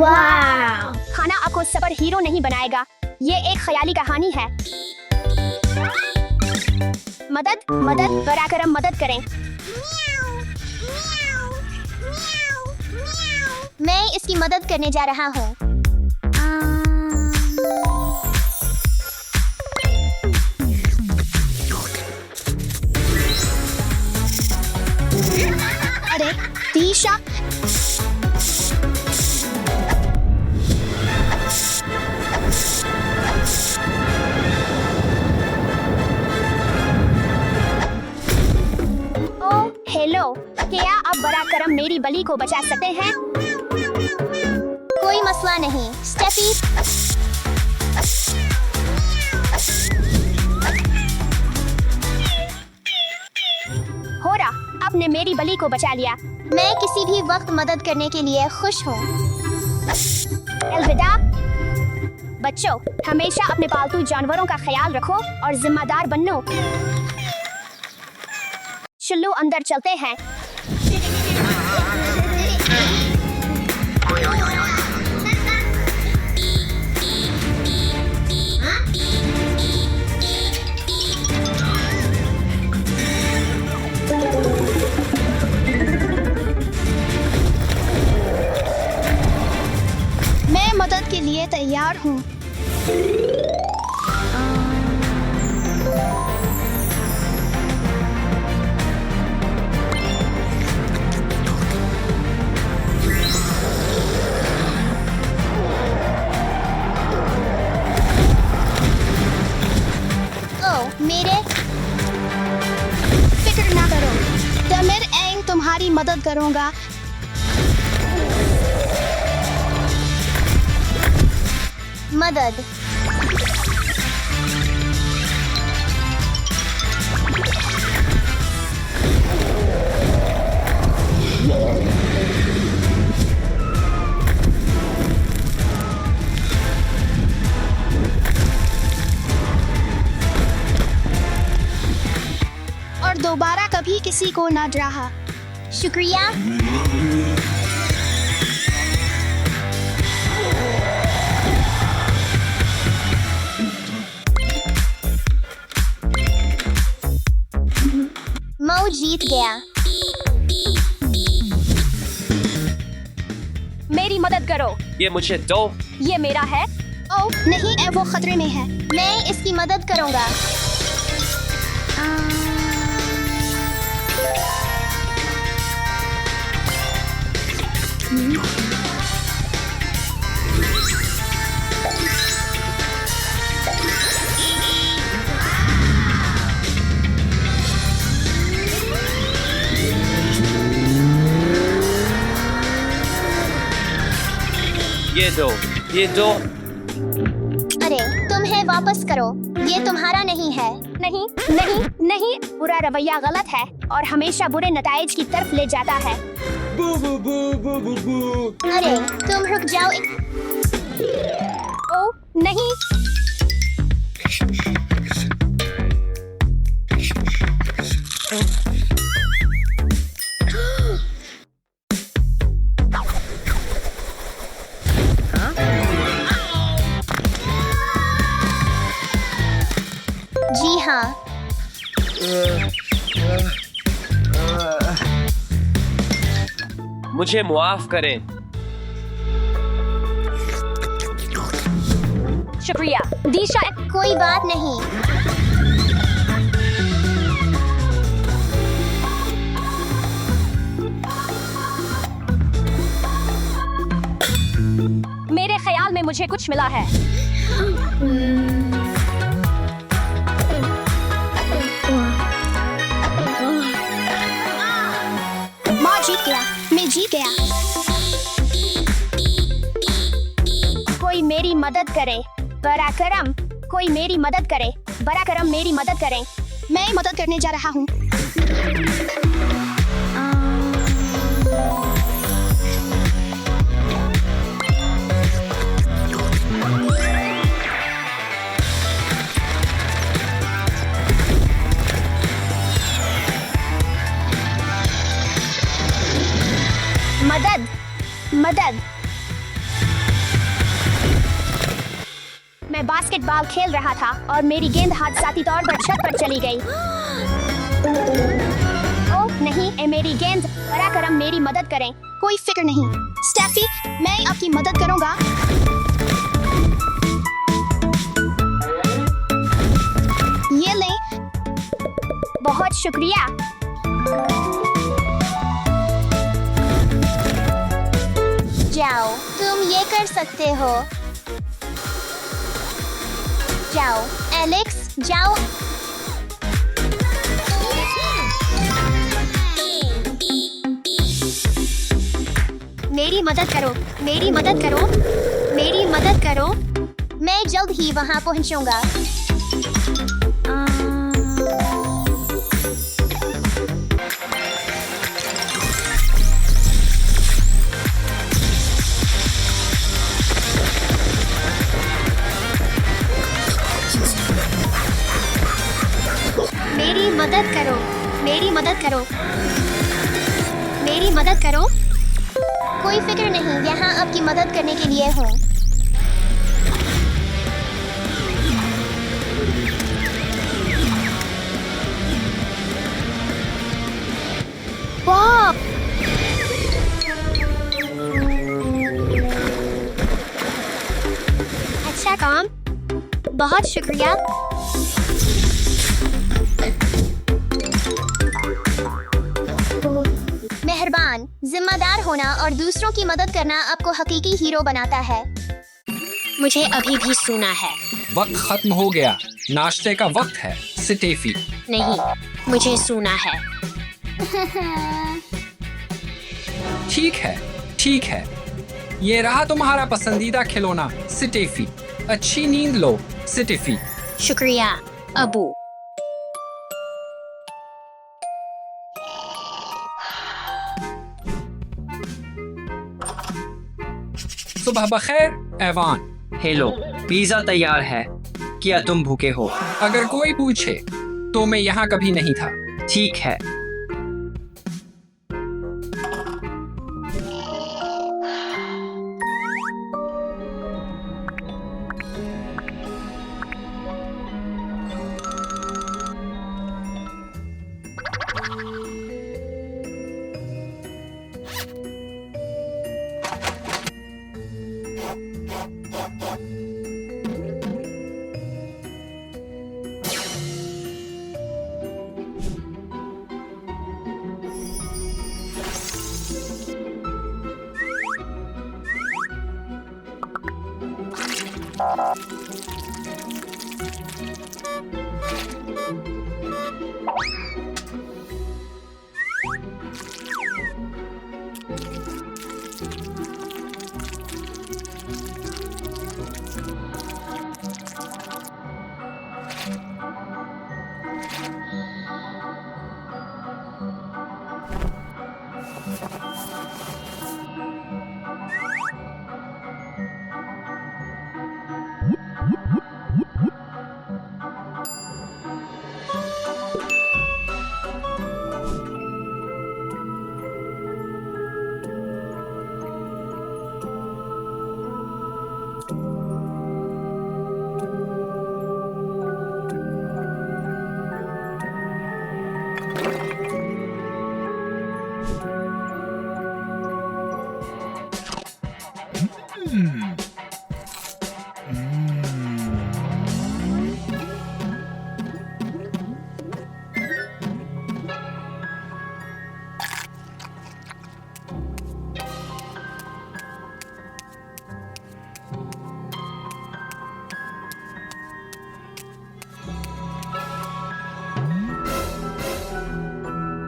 वाह! खाना आपको सुपर हीरो नहीं बनाएगा, ये एक ख्याली कहानी है। मदद मदद, बराकरम मदद करें। मैं इसकी मदद करने जा रहा हूँ। अरे तीशा, ओह हेलो, क्या आप बराकरम मेरी बली को बचा सकते हैं? कोई मसला नहीं स्टेफी। हो रहा, आपने मेरी बली को बचा लिया। मैं किसी भी वक्त मदद करने के लिए खुश हूँ। अलविदा बच्चों, हमेशा अपने पालतू जानवरों का ख्याल रखो और जिम्मेदार बनो। चलो अंदर चलते हैं। मैं मदद के लिए तैयार हूँ। मेरे फिक्र ना करो, तमिर एंग तुम्हारी मदद करूंगा। मदद और दोबारा कभी किसी को ना डरा। शुक्रिया। मऊ जीत गया। मेरी मदद करो। ये मुझे दो। ये मेरा है। ओह नहीं, वो खतरे में है। मैं इसकी मदद करूंगा। ये दो। अरे तुम्हें वापस करो, ये तुम्हारा नहीं है। नहीं नहीं नहीं, बुरा रवैया गलत है और हमेशा बुरे नताइज की तरफ ले जाता है। बू बू बू बू बू बू। अरे तुम रुक जाओ। ओ नहीं, जी हाँ। मुझे मुआफ करें। शुक्रिया दीशा। कोई बात नहीं। मेरे ख्याल में मुझे कुछ मिला है। माँ जीत गया, मैं जीत गया। कोई मेरी मदद करे। बराकरम, कोई मेरी मदद करे। बराकरम मेरी मदद करें। मैं मदद करने जा रहा हूँ। मदद मदद। मैं बास्केटबॉल खेल रहा था और मेरी गेंद हादसाती तौर पर छत पर चली गई। ओह नहीं, ए मेरी गेंद! बरा करम मेरी मदद करें। कोई फिक्र नहीं स्टेफी, मैं आपकी मदद करूंगा। ये ले। बहुत शुक्रिया। जाओ, तुम ये कर सकते हो। जाओ एलेक्स, जाओ। मेरी मदद करो, मेरी मदद करो, मेरी मदद करो। मैं जल्द ही वहां पहुंचूंगा। मेरी मदद करो, मेरी मदद करो, मेरी मदद करो। कोई फिक्र नहीं, यहाँ आपकी मदद करने के लिए हूँ। वाह! अच्छा काम, बहुत शुक्रिया। मेहरबान। जिम्मेदार होना और दूसरों की मदद करना आपको हकीकी हीरो बनाता है। मुझे अभी भी सोना है। वक्त खत्म हो गया, नाश्ते का वक्त है स्टेफी। नहीं, मुझे सोना है। ठीक है, ठीक है। ये रहा तुम्हारा पसंदीदा खिलौना स्टेफी। अच्छी नींद लो स्टेफी। शुक्रिया अबू। सुबह बखैर एवान। हेलो, पिज्जा तैयार है। क्या तुम भूखे हो? अगर कोई पूछे तो मैं यहाँ कभी नहीं था। ठीक है।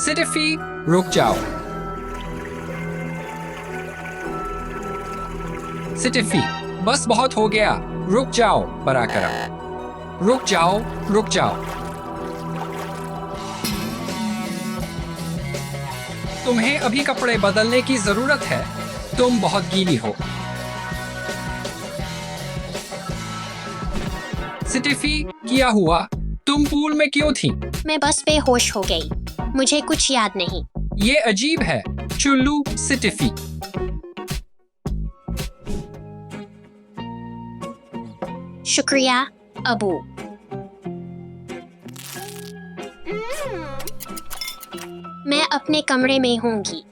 स्टेफी रुक जाओ। स्टेफी बस बहुत हो गया, रुक जाओ पराक्रम। रुक जाओ, रुक जाओ। तुम्हें अभी कपड़े बदलने की जरूरत है, तुम बहुत गीली हो। स्टेफी क्या हुआ? तुम पूल में क्यों थी? मैं बस बेहोश हो गई, मुझे कुछ याद नहीं। ये अजीब है चुल्लू शुक्रिया अबू। मैं अपने कमरे में होंगी।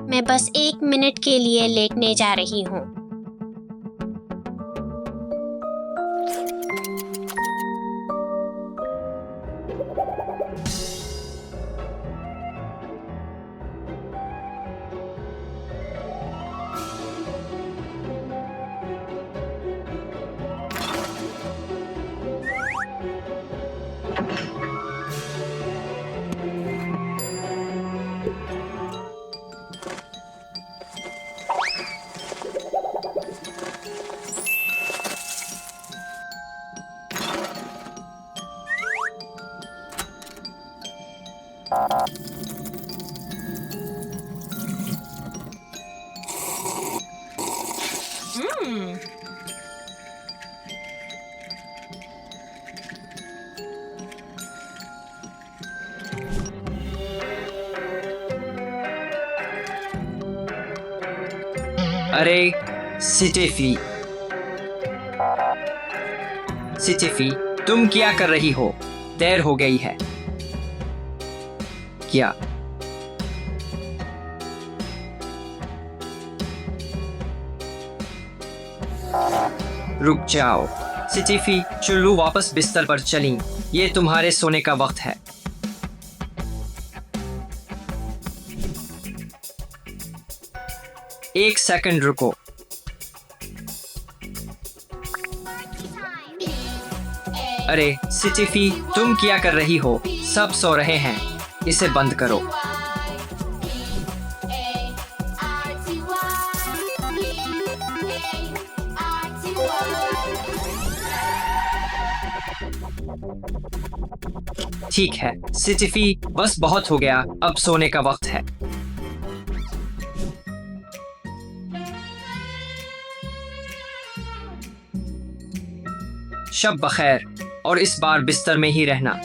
मैं बस 1 मिनट के लिए लेटने जा रही हूँ। अरे स्टेफी, स्टेफी, तुम क्या कर रही हो? देर हो गई है। क्या? रुक जाओ स्टेफी, चुल्लू वापस बिस्तर पर चली। ये तुम्हारे सोने का वक्त है। एक सेकंड रुको। अरे स्टेफी, तुम क्या कर रही हो? सब सो रहे हैं, इसे बंद करो। ठीक है स्टेफी, बस बहुत हो गया, अब सोने का वक्त है। शब बखैर, और इस बार बिस्तर में ही रहना।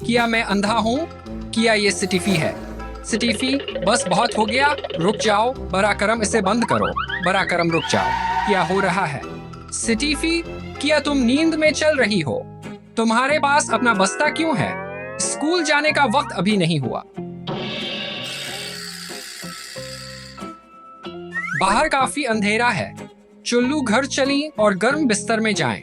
क्या मैं अंधा हूँ? क्या ये स्टीफी है? स्टीफी, बस बहुत हो गया, रुक जाओ। बराकरम, इसे बंद करो। बराकरम, रुक जाओ। क्या हो रहा है? स्टीफी, क्या तुम नींद में चल रही हो? तुम्हारे पास अपना बस्ता क्यों है? स्कूल जाने का वक्त अभी नहीं हुआ। बाहर काफी अंधेरा है। चुल्लू, घर चली और गर्म बिस्तर में जाएं।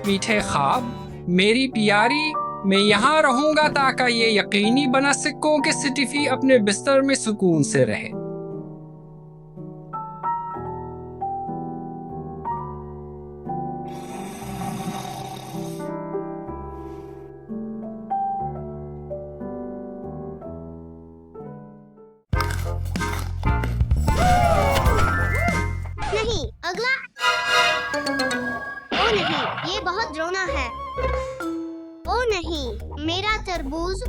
मीठे ख्वाब मेरी प्यारी, मैं यहाँ रहूंगा ताकि ये यकीनी बना सकूं कि स्टीफी अपने बिस्तर में सुकून से रहे। नहीं, अगला। ओ नहीं, ये बहुत रोना है। ओ नहीं, मेरा तरबूज।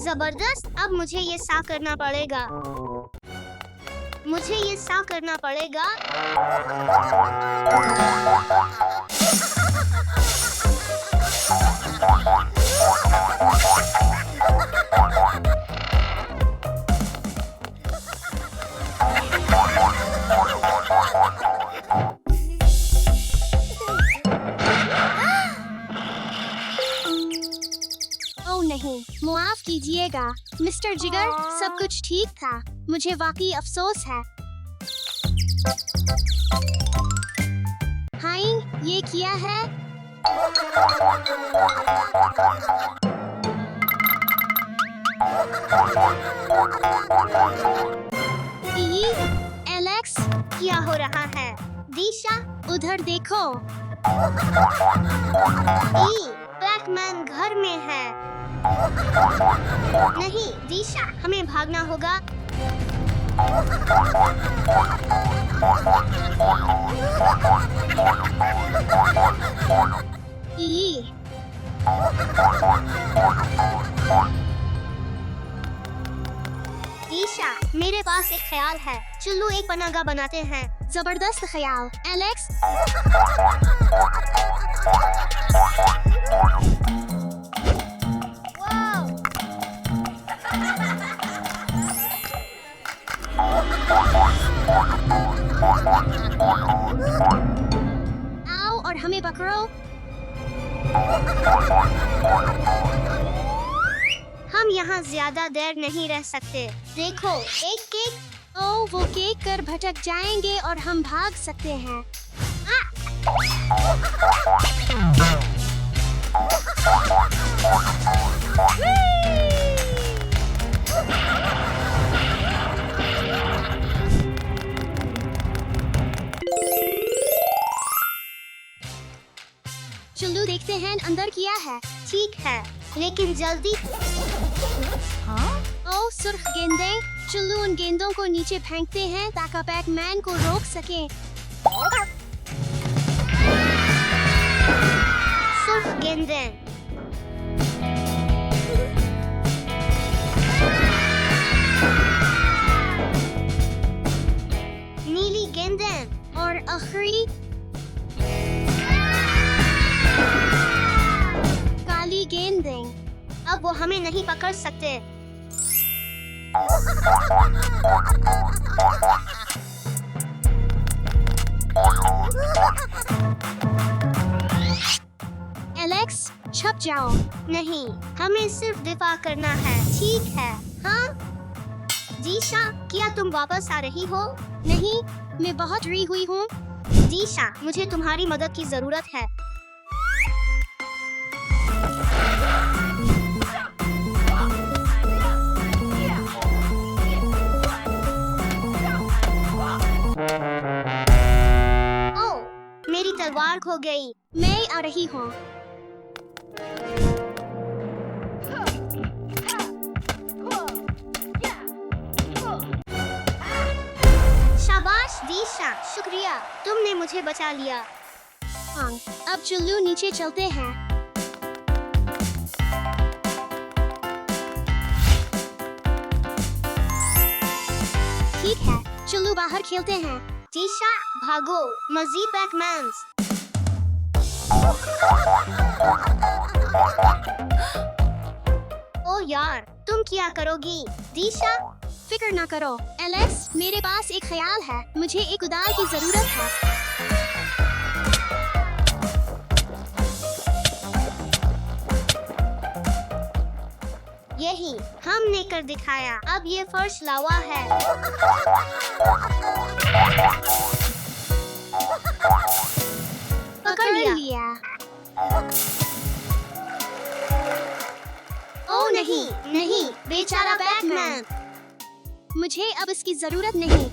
जबरदस्त, अब मुझे ये साफ करना पड़ेगा। मुझे ये साफ करना पड़ेगा। ओह नहीं, मुआफ कीजिएगा मिस्टर जिगर, सब कुछ ठीक था। मुझे वाकई अफसोस है। हाय, ये किया है? एलेक्स, क्या हो रहा है? दिशा, उधर देखो। बैटमैन घर में है। नहीं दिशा, हमें भागना होगा। दिशा, मेरे पास एक ख्याल है। चलो एक पनागा बनाते हैं। जबरदस्त ख्याल, एलेक्स। आओ और हमें पकड़ो। हम यहाँ ज्यादा देर नहीं रह सकते। देखो, एक केक। ओह, वो केक कर भटक जाएंगे और हम भाग सकते हैं। चलो देखते हैं अंदर क्या है। ठीक है, लेकिन जल्दी। ओह, सुर्ख गेंदें। चलो उन गेंदों को नीचे फेंकते हैं ताकि बैटमैन को रोक सकें। सुर्ख गेंदें। नीली गेंदें और आखिरी काली गेंदें। अब वो हमें नहीं पकड़ सकते। एलेक्स, छप जाओ। नहीं, हमें सिर्फ दिफा करना है। ठीक है। हाँ दिशा, क्या तुम वापस आ रही हो? नहीं, मैं बहुत डरी हुई हूँ। दिशा, मुझे तुम्हारी मदद की जरूरत है। मेरी तलवार खो गई। मैं आ रही हूँ। शाबाश दिशा, शुक्रिया, तुमने मुझे बचा लिया। हाँ, अब चलो नीचे चलते हैं। ठीक है, चलो बाहर खेलते हैं। दिशा, भागो, मजीद बैटमैन्स। ओ यार, तुम क्या करोगी? दिशा, फिक्र ना करो। एलेक्स, मेरे पास एक ख्याल है। मुझे एक कुदाल की जरूरत है। यही हमने कर दिखाया। अब ये फर्श लावा है। पकड़ लिया। ओ नहीं, नहीं, बेचारा बैटमैन। मुझे अब इसकी जरूरत नहीं।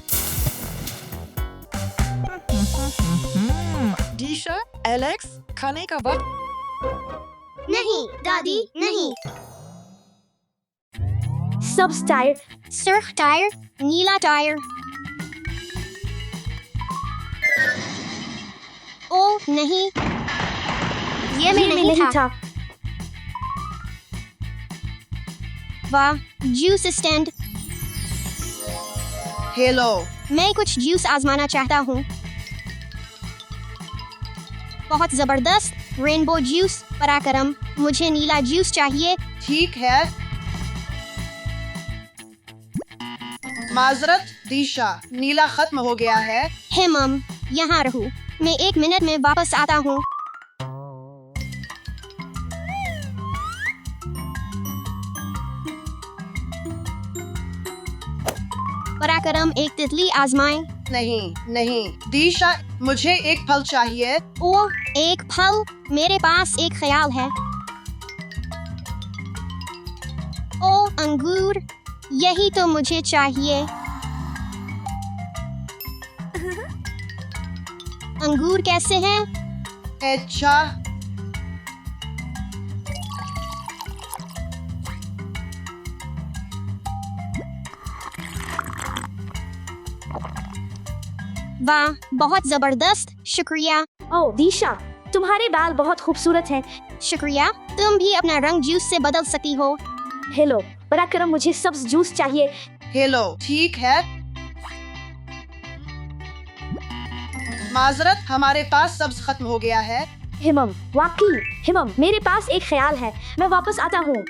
दिशा, एलेक्स, खाने का वक्त। नहीं दादी, नहीं। सब टायर, सुर्ख टायर, नीला टायर। ओ नहीं, ये में नहीं था। वाह, जूस स्टैंड। हेलो, मैं कुछ जूस आजमाना चाहता हूँ। बहुत जबरदस्त रेनबो जूस। पराक्रम, मुझे नीला जूस चाहिए। ठीक है। माजरत दिशा, नीला खत्म हो गया है। हेमम, यहाँ रहूं। मैं 1 मिनट में वापस आता हूँ। पराक्रम, एक तितली आजमाएं। नहीं नहीं दिशा, मुझे एक फल चाहिए। ओ, एक फल? मेरे पास एक ख्याल है। ओ, अंगूर, यही तो मुझे चाहिए। अंगूर कैसे हैं? अच्छा, वाह, बहुत जबरदस्त। शुक्रिया। ओह दिशा, तुम्हारे बाल बहुत खूबसूरत हैं। शुक्रिया। तुम भी अपना रंग जूस से बदल सकती हो। हेलो पराक्रम, मुझे सब्ज जूस चाहिए। हेलो, ठीक है। माजरत, हमारे पास सब्ज खत्म हो गया है। हिमम, वाकई हिमम, मेरे पास एक ख्याल है। मैं वापस आता हूँ।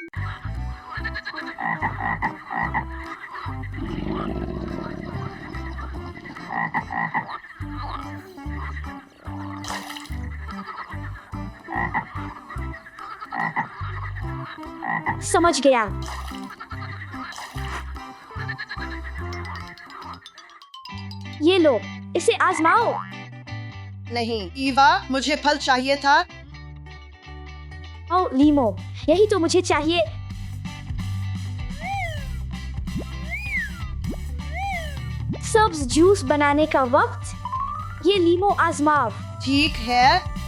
समझ गया। ये लो, इसे आजमाओ। नहीं ईवा, मुझे फल चाहिए था। ओह लीमो, यही तो मुझे चाहिए। सब्ज जूस बनाने का वक्त। ये लीमो आजमाओ। ठीक है।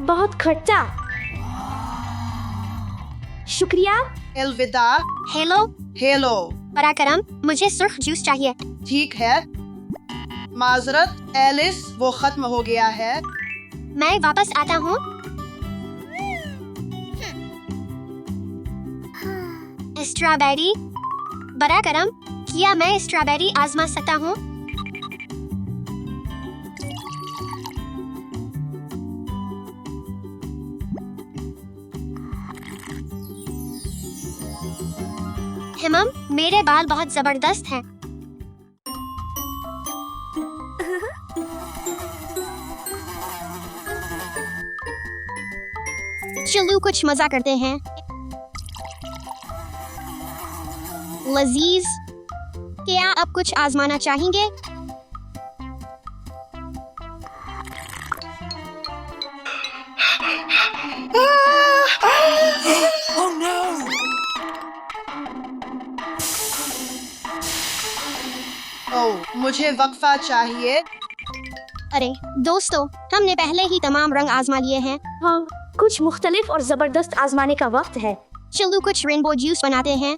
बहुत खट्टा। शुक्रिया। अलविदा। हेलो हेलो, पराक्रम, मुझे सुर्ख जूस चाहिए। ठीक है। माजरत एलिस, वो खत्म हो गया है। मैं वापस आता हूँ। स्ट्रॉबेरी। पराक्रम, क्या मैं स्ट्रॉबेरी आजमा सकता हूँ? हेमम, मेरे बाल बहुत जबरदस्त हैं। चलो कुछ मजा करते हैं। लजीज, क्या आप कुछ आजमाना चाहेंगे? ओह, मुझे वक्फा चाहिए। अरे दोस्तों, हमने पहले ही तमाम रंग आजमा लिए हैं। हाँ, कुछ मुख्तलिफ और जबरदस्त आजमाने का वक्त है। चलो कुछ रेनबो जूस बनाते हैं।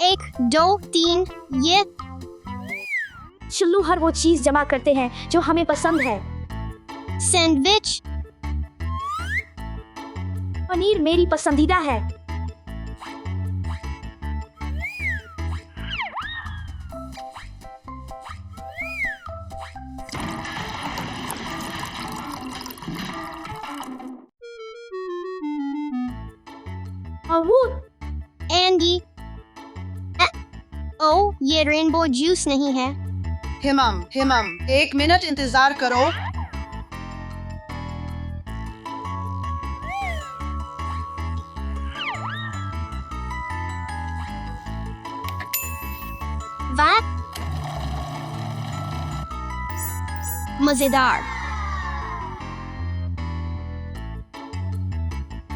1 2 3। ये चलो हर वो चीज जमा करते हैं जो हमें पसंद है। सैंडविच। पनीर मेरी पसंदीदा है। और वो एंडी। ओह, ये रेनबो जूस नहीं है। हिमम, हिमम, 1 मिनट इंतजार करो। वाह, मजेदार।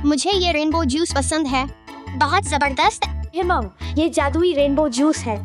मुझे ये रेनबो जूस पसंद है। बहुत जबरदस्त। हिमम, ये जादुई रेनबो जूस है।